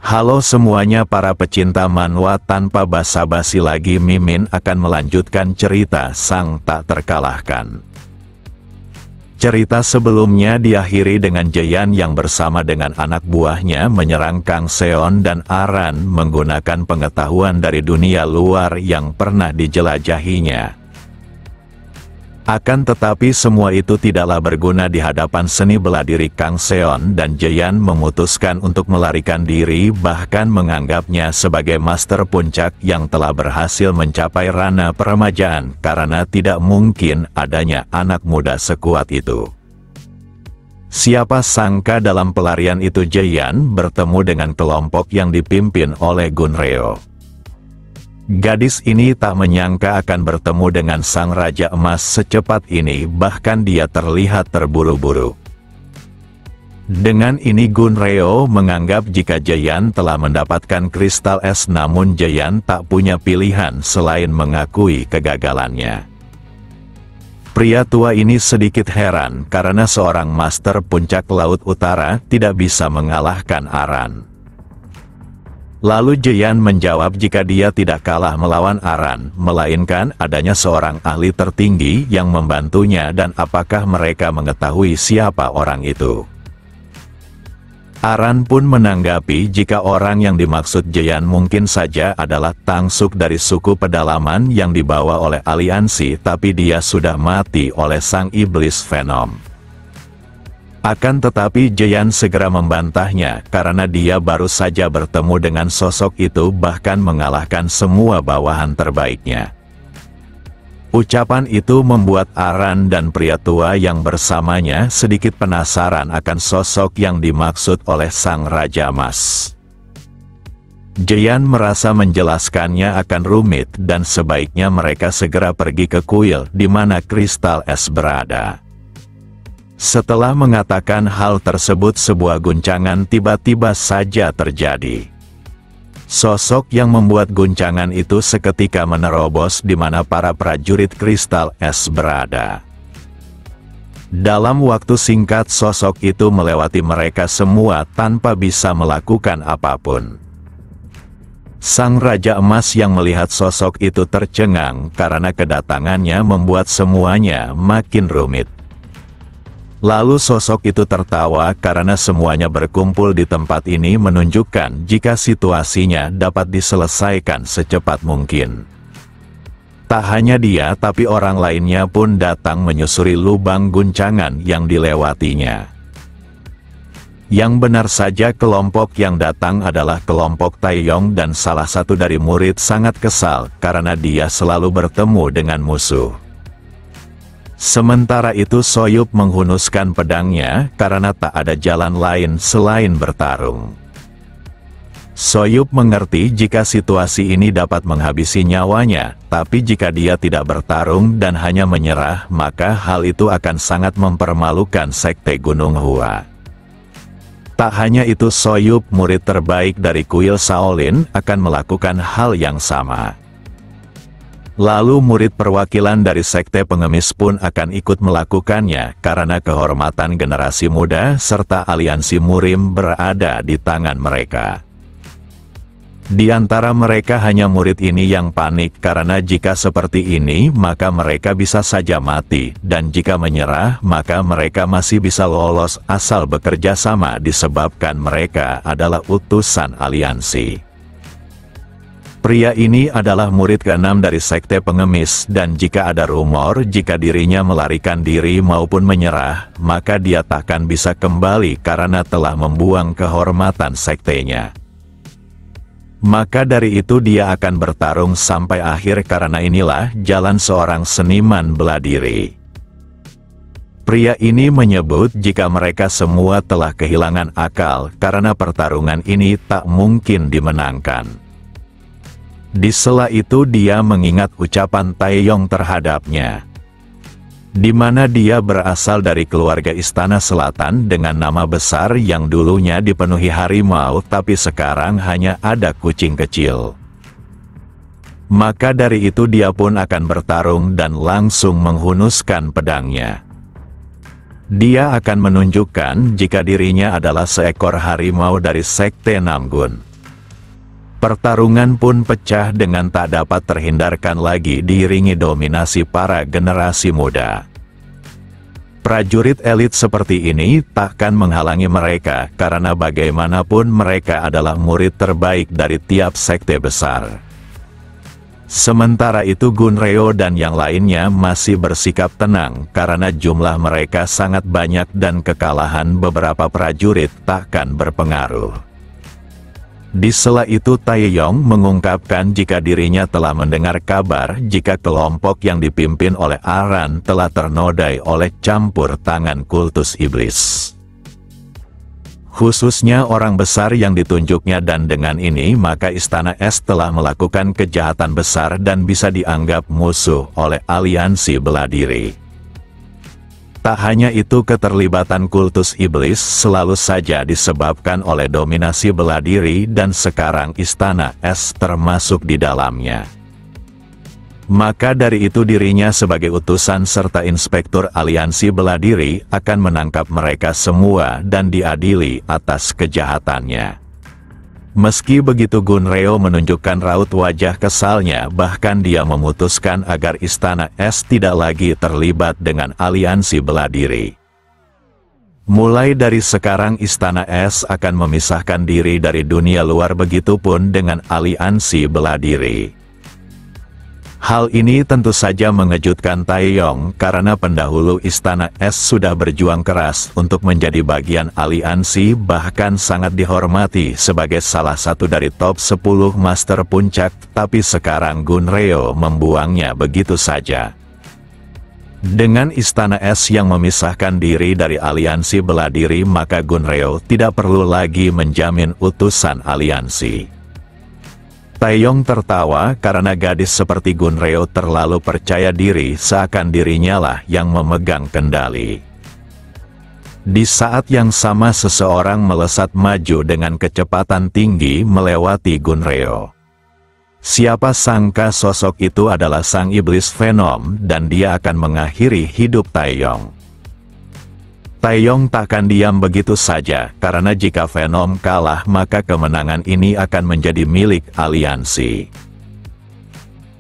Halo semuanya para pecinta manhwa, tanpa basa-basi lagi Mimin akan melanjutkan cerita Sang Tak Terkalahkan. Cerita sebelumnya diakhiri dengan Jaeyan yang bersama dengan anak buahnya menyerang Kang Seon dan Aran menggunakan pengetahuan dari dunia luar yang pernah dijelajahinya. Akan tetapi semua itu tidaklah berguna di hadapan seni bela diri Kang Seon dan Jaeyan memutuskan untuk melarikan diri, bahkan menganggapnya sebagai master puncak yang telah berhasil mencapai ranah peremajaan karena tidak mungkin adanya anak muda sekuat itu. Siapa sangka dalam pelarian itu Jaeyan bertemu dengan kelompok yang dipimpin oleh Gunreo. Gadis ini tak menyangka akan bertemu dengan Sang Raja Emas secepat ini, bahkan dia terlihat terburu-buru. Dengan ini Gunreo menganggap jika Jaeyan telah mendapatkan kristal es, namun Jaeyan tak punya pilihan selain mengakui kegagalannya. Pria tua ini sedikit heran karena seorang master puncak Laut Utara tidak bisa mengalahkan Aran. Lalu Jaeyan menjawab jika dia tidak kalah melawan Aran, melainkan adanya seorang ahli tertinggi yang membantunya dan apakah mereka mengetahui siapa orang itu. Aran pun menanggapi jika orang yang dimaksud Jaeyan mungkin saja adalah tangsuk dari suku pedalaman yang dibawa oleh aliansi, tapi dia sudah mati oleh sang iblis Venom. Akan tetapi Jaeyan segera membantahnya karena dia baru saja bertemu dengan sosok itu, bahkan mengalahkan semua bawahan terbaiknya. Ucapan itu membuat Aran dan pria tua yang bersamanya sedikit penasaran akan sosok yang dimaksud oleh Sang Raja Emas. Jaeyan merasa menjelaskannya akan rumit dan sebaiknya mereka segera pergi ke kuil di mana kristal es berada. Setelah mengatakan hal tersebut, sebuah guncangan tiba-tiba saja terjadi. Sosok yang membuat guncangan itu seketika menerobos di mana para prajurit kristal es berada. Dalam waktu singkat sosok itu melewati mereka semua tanpa bisa melakukan apapun. Sang Raja Emas yang melihat sosok itu tercengang karena kedatangannya membuat semuanya makin rumit. Lalu sosok itu tertawa karena semuanya berkumpul di tempat ini menunjukkan jika situasinya dapat diselesaikan secepat mungkin. Tak hanya dia, tapi orang lainnya pun datang menyusuri lubang guncangan yang dilewatinya. Yang benar saja kelompok yang datang adalah kelompok Taeyong dan salah satu dari murid sangat kesal karena dia selalu bertemu dengan musuh. Sementara itu Soyup menghunuskan pedangnya karena tak ada jalan lain selain bertarung. Soyup mengerti jika situasi ini dapat menghabisi nyawanya, tapi jika dia tidak bertarung dan hanya menyerah, maka hal itu akan sangat mempermalukan Sekte Gunung Hua. Tak hanya itu, Soyup, murid terbaik dari kuil Shaolin, akan melakukan hal yang sama. Lalu murid perwakilan dari sekte pengemis pun akan ikut melakukannya karena kehormatan generasi muda serta aliansi murim berada di tangan mereka. Di antara mereka hanya murid ini yang panik karena jika seperti ini maka mereka bisa saja mati, dan jika menyerah maka mereka masih bisa lolos asal bekerja sama disebabkan mereka adalah utusan aliansi. Pria ini adalah murid ke-6 dari sekte pengemis, dan jika ada rumor jika dirinya melarikan diri maupun menyerah, maka dia takkan bisa kembali karena telah membuang kehormatan sektenya. Maka dari itu dia akan bertarung sampai akhir karena inilah jalan seorang seniman bela diri. Pria ini menyebut jika mereka semua telah kehilangan akal karena pertarungan ini tak mungkin dimenangkan. Di sela itu dia mengingat ucapan Taeyong terhadapnya, di mana dia berasal dari keluarga Istana Selatan dengan nama besar yang dulunya dipenuhi harimau tapi sekarang hanya ada kucing kecil. Maka dari itu dia pun akan bertarung dan langsung menghunuskan pedangnya. Dia akan menunjukkan jika dirinya adalah seekor harimau dari Sekte Namgun. Pertarungan pun pecah dengan tak dapat terhindarkan lagi diiringi dominasi para generasi muda. Prajurit elit seperti ini takkan menghalangi mereka karena bagaimanapun mereka adalah murid terbaik dari tiap sekte besar. Sementara itu Gunreo dan yang lainnya masih bersikap tenang karena jumlah mereka sangat banyak dan kekalahan beberapa prajurit takkan berpengaruh. Di sela itu Taeyong mengungkapkan jika dirinya telah mendengar kabar jika kelompok yang dipimpin oleh Aran telah ternodai oleh campur tangan kultus iblis. Khususnya orang besar yang ditunjuknya, dan dengan ini maka Istana Es telah melakukan kejahatan besar dan bisa dianggap musuh oleh aliansi bela diri. Tak hanya itu, keterlibatan kultus iblis selalu saja disebabkan oleh dominasi bela diri dan sekarang Istana Es termasuk di dalamnya. Maka dari itu dirinya sebagai utusan serta inspektur aliansi bela diri akan menangkap mereka semua dan diadili atas kejahatannya. Meski begitu Gunreo menunjukkan raut wajah kesalnya, bahkan dia memutuskan agar Istana Es tidak lagi terlibat dengan aliansi bela diri. Mulai dari sekarang Istana Es akan memisahkan diri dari dunia luar, begitupun dengan aliansi bela diri. Hal ini tentu saja mengejutkan Taeyong karena pendahulu Istana Es sudah berjuang keras untuk menjadi bagian aliansi, bahkan sangat dihormati sebagai salah satu dari top 10 master puncak, tapi sekarang Gunreo membuangnya begitu saja. Dengan Istana Es yang memisahkan diri dari aliansi bela diri, maka Gunreo tidak perlu lagi menjamin utusan aliansi. Taeyong tertawa karena gadis seperti Gunreo terlalu percaya diri, seakan dirinya lah yang memegang kendali. Di saat yang sama seseorang melesat maju dengan kecepatan tinggi melewati Gunreo. Siapa sangka sosok itu adalah sang iblis Venom dan dia akan mengakhiri hidup Taeyong. Taeyong takkan diam begitu saja, karena jika Venom kalah maka kemenangan ini akan menjadi milik aliansi.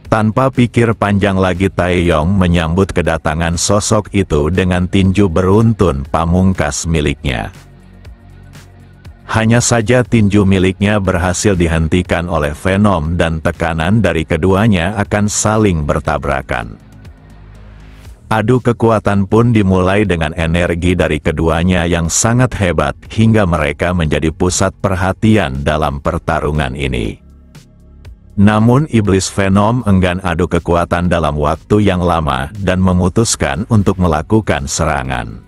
Tanpa pikir panjang lagi Taeyong menyambut kedatangan sosok itu dengan tinju beruntun pamungkas miliknya. Hanya saja tinju miliknya berhasil dihentikan oleh Venom dan tekanan dari keduanya akan saling bertabrakan. Adu kekuatan pun dimulai dengan energi dari keduanya yang sangat hebat hingga mereka menjadi pusat perhatian dalam pertarungan ini. Namun iblis Venom enggan adu kekuatan dalam waktu yang lama dan memutuskan untuk melakukan serangan.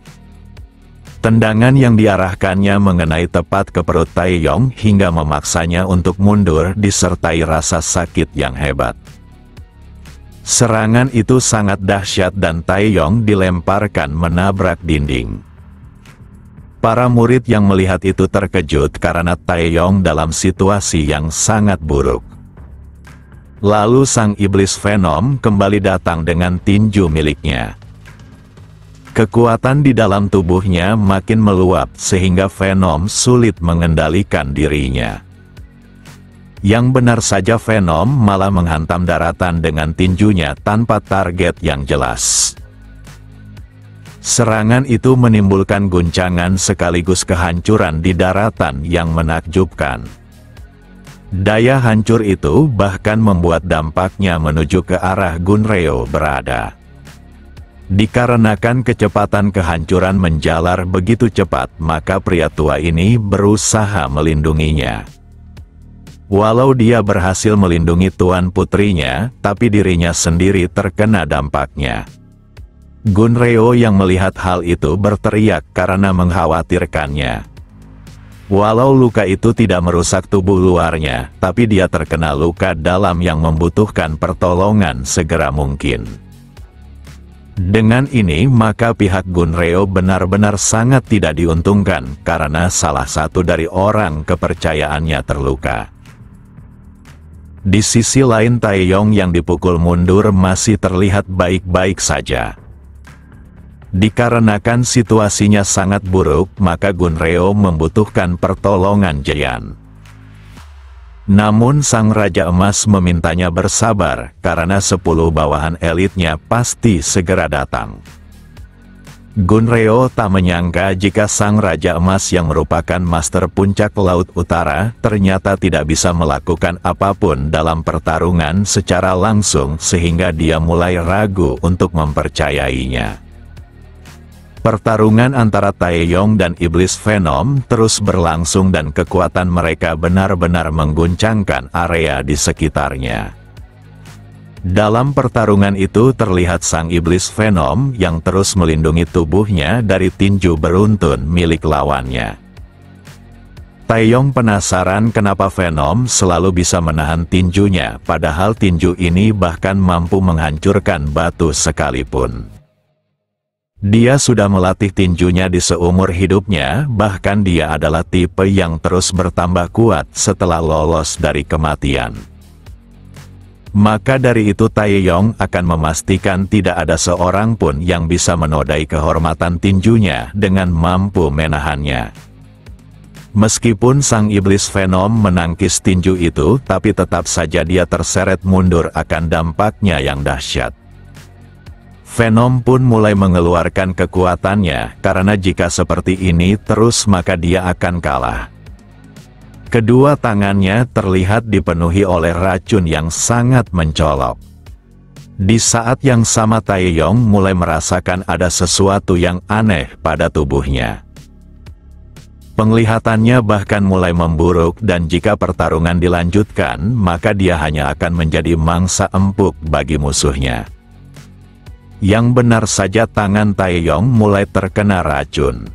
Tendangan yang diarahkannya mengenai tepat ke perut Taeyong hingga memaksanya untuk mundur disertai rasa sakit yang hebat. Serangan itu sangat dahsyat dan Taeyong dilemparkan menabrak dinding. Para murid yang melihat itu terkejut karena Taeyong dalam situasi yang sangat buruk. Lalu sang iblis Venom kembali datang dengan tinju miliknya. Kekuatan di dalam tubuhnya makin meluap sehingga Venom sulit mengendalikan dirinya. Yang benar saja Venom malah menghantam daratan dengan tinjunya tanpa target yang jelas. Serangan itu menimbulkan guncangan sekaligus kehancuran di daratan yang menakjubkan. Daya hancur itu bahkan membuat dampaknya menuju ke arah Gunreo berada. Dikarenakan kecepatan kehancuran menjalar begitu cepat, maka pria tua ini berusaha melindunginya. Walau dia berhasil melindungi tuan putrinya, tapi dirinya sendiri terkena dampaknya. Gunreo yang melihat hal itu berteriak karena mengkhawatirkannya. Walau luka itu tidak merusak tubuh luarnya, tapi dia terkena luka dalam yang membutuhkan pertolongan segera mungkin. Dengan ini maka pihak Gunreo benar-benar sangat tidak diuntungkan karena salah satu dari orang kepercayaannya terluka. Di sisi lain Taeyong yang dipukul mundur masih terlihat baik-baik saja. Dikarenakan situasinya sangat buruk, maka Gunreo membutuhkan pertolongan Jeyan. Namun sang Raja Emas memintanya bersabar, karena 10 bawahan elitnya pasti segera datang. Gunreo tak menyangka jika sang Raja Emas yang merupakan master puncak Laut Utara, ternyata tidak bisa melakukan apapun dalam pertarungan secara langsung sehingga dia mulai ragu untuk mempercayainya. Pertarungan antara Taeyong dan Iblis Venom terus berlangsung dan kekuatan mereka benar-benar mengguncangkan area di sekitarnya. Dalam pertarungan itu terlihat sang Iblis Venom yang terus melindungi tubuhnya dari tinju beruntun milik lawannya. Taeyong penasaran kenapa Venom selalu bisa menahan tinjunya, padahal tinju ini bahkan mampu menghancurkan batu sekalipun. Dia sudah melatih tinjunya di seumur hidupnya, bahkan dia adalah tipe yang terus bertambah kuat setelah lolos dari kematian. Maka dari itu Taeyong akan memastikan tidak ada seorang pun yang bisa menodai kehormatan tinjunya dengan mampu menahannya. Meskipun sang Iblis Venom menangkis tinju itu, tapi tetap saja dia terseret mundur akan dampaknya yang dahsyat. Venom pun mulai mengeluarkan kekuatannya, karena jika seperti ini terus maka dia akan kalah. Kedua tangannya terlihat dipenuhi oleh racun yang sangat mencolok. Di saat yang sama Taeyong mulai merasakan ada sesuatu yang aneh pada tubuhnya. Penglihatannya bahkan mulai memburuk dan jika pertarungan dilanjutkan, maka dia hanya akan menjadi mangsa empuk bagi musuhnya. Yang benar saja tangan Taeyong mulai terkena racun.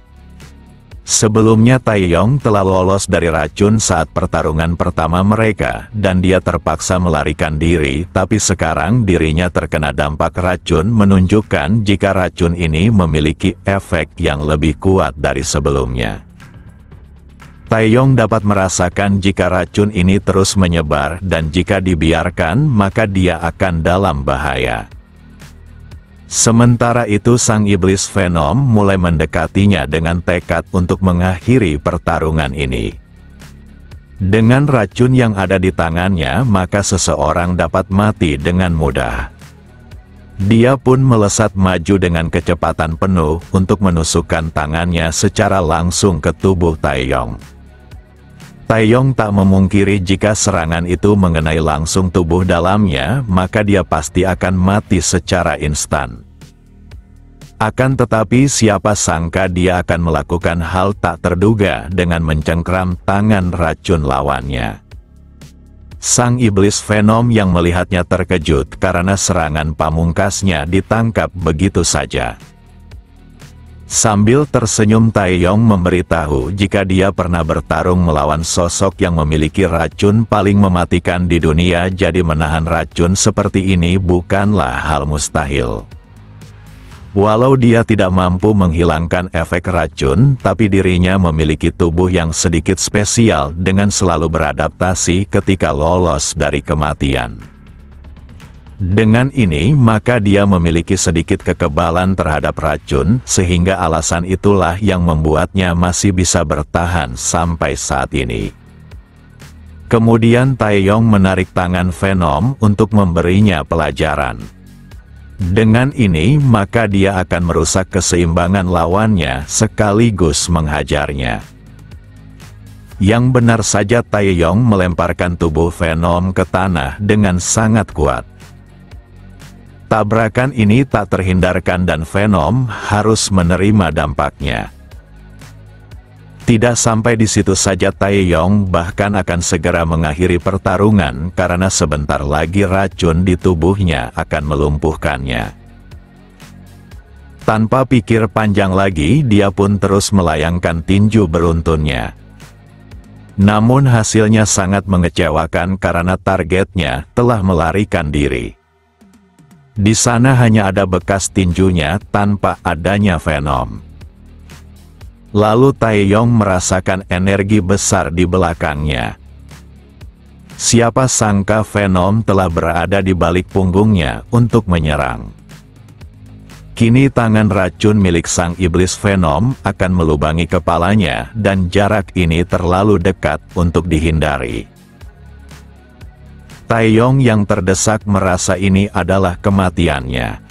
Sebelumnya Taeyong telah lolos dari racun saat pertarungan pertama mereka, dan dia terpaksa melarikan diri, tapi sekarang dirinya terkena dampak racun menunjukkan jika racun ini memiliki efek yang lebih kuat dari sebelumnya. Taeyong dapat merasakan jika racun ini terus menyebar dan jika dibiarkan maka dia akan dalam bahaya. Sementara itu sang Iblis Venom mulai mendekatinya dengan tekad untuk mengakhiri pertarungan ini. Dengan racun yang ada di tangannya, maka seseorang dapat mati dengan mudah. Dia pun melesat maju dengan kecepatan penuh untuk menusukkan tangannya secara langsung ke tubuh Taeyong. Taeyong tak memungkiri jika serangan itu mengenai langsung tubuh dalamnya, maka dia pasti akan mati secara instan. Akan tetapi siapa sangka dia akan melakukan hal tak terduga dengan mencengkram tangan racun lawannya. Sang Iblis Venom yang melihatnya terkejut karena serangan pamungkasnya ditangkap begitu saja. Sambil tersenyum Taeyong memberitahu jika dia pernah bertarung melawan sosok yang memiliki racun paling mematikan di dunia, jadi menahan racun seperti ini bukanlah hal mustahil. Walau dia tidak mampu menghilangkan efek racun, tapi dirinya memiliki tubuh yang sedikit spesial dengan selalu beradaptasi ketika lolos dari kematian. Dengan ini, maka dia memiliki sedikit kekebalan terhadap racun, sehingga alasan itulah yang membuatnya masih bisa bertahan sampai saat ini. Kemudian Taeyong menarik tangan Venom untuk memberinya pelajaran. Dengan ini, maka dia akan merusak keseimbangan lawannya sekaligus menghajarnya. Yang benar saja Taeyong melemparkan tubuh Venom ke tanah dengan sangat kuat. Tabrakan ini tak terhindarkan dan Venom harus menerima dampaknya. Tidak sampai di situ saja, Taeyong bahkan akan segera mengakhiri pertarungan karena sebentar lagi racun di tubuhnya akan melumpuhkannya. Tanpa pikir panjang lagi, dia pun terus melayangkan tinju beruntunnya. Namun hasilnya sangat mengecewakan karena targetnya telah melarikan diri. Di sana hanya ada bekas tinjunya tanpa adanya Venom. Lalu Taeyong merasakan energi besar di belakangnya. Siapa sangka Venom telah berada di balik punggungnya untuk menyerang. Kini tangan racun milik sang iblis Venom akan melubangi kepalanya dan jarak ini terlalu dekat untuk dihindari. Taeyong yang terdesak merasa ini adalah kematiannya.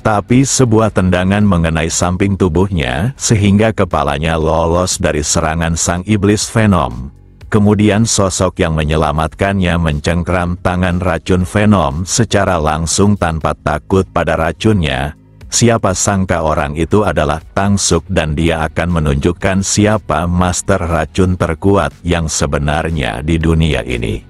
Tapi sebuah tendangan mengenai samping tubuhnya sehingga kepalanya lolos dari serangan sang iblis Venom. Kemudian sosok yang menyelamatkannya mencengkram tangan racun Venom secara langsung tanpa takut pada racunnya. Siapa sangka orang itu adalah Tang Suk dan dia akan menunjukkan siapa master racun terkuat yang sebenarnya di dunia ini.